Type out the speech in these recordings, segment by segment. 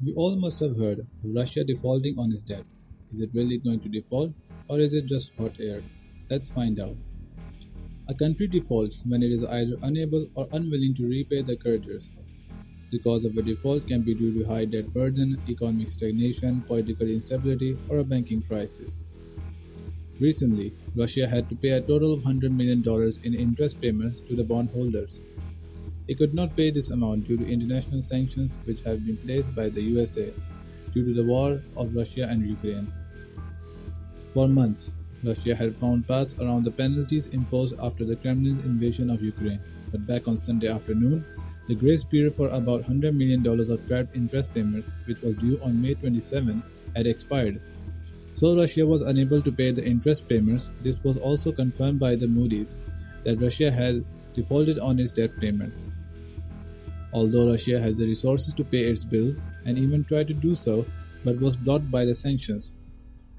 We all must have heard of Russia defaulting on its debt. Is it really going to default, or is it just hot air? Let's find out. A country defaults when it is either unable or unwilling to repay the creditors. The cause of a default can be due to high debt burden, economic stagnation, political instability, or a banking crisis. Recently, Russia had to pay a total of $100 million in interest payments to the bondholders. It could not pay this amount due to international sanctions which have been placed by the USA due to the war of Russia and Ukraine. For months, Russia had found paths around the penalties imposed after the Kremlin's invasion of Ukraine, but back on Sunday afternoon, the grace period for about $100 million of trapped interest payments, which was due on May 27, had expired. So Russia was unable to pay the interest payments. This was also confirmed by the Moody's that Russia had defaulted on its debt payments. Although Russia has the resources to pay its bills and even tried to do so, but was blocked by the sanctions.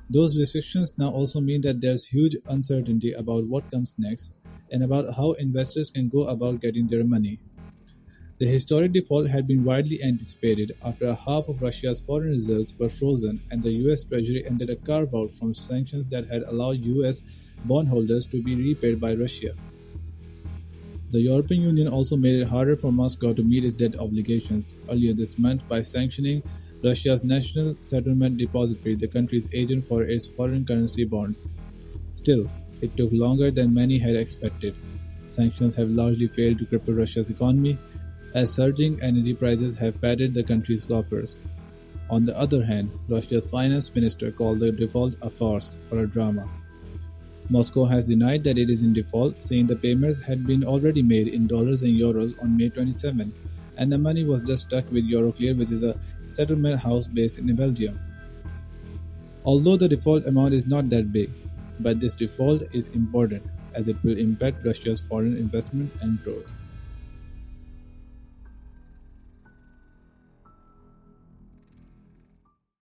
Those restrictions now also mean that there's huge uncertainty about what comes next and about how investors can go about getting their money. The historic default had been widely anticipated after half of Russia's foreign reserves were frozen and the US Treasury ended a carve-out from sanctions that had allowed US bondholders to be repaid by Russia. The European Union also made it harder for Moscow to meet its debt obligations earlier this month by sanctioning Russia's National Settlement Depository, the country's agent for its foreign currency bonds. Still, it took longer than many had expected. Sanctions have largely failed to cripple Russia's economy, as surging energy prices have padded the country's coffers. On the other hand, Russia's finance minister called the default a farce or a drama. Moscow has denied that it is in default, saying the payments had been already made in dollars and euros on May 27, and the money was just stuck with Euroclear, which is a settlement house based in Belgium. Although the default amount is not that big, but this default is important as it will impact Russia's foreign investment and growth.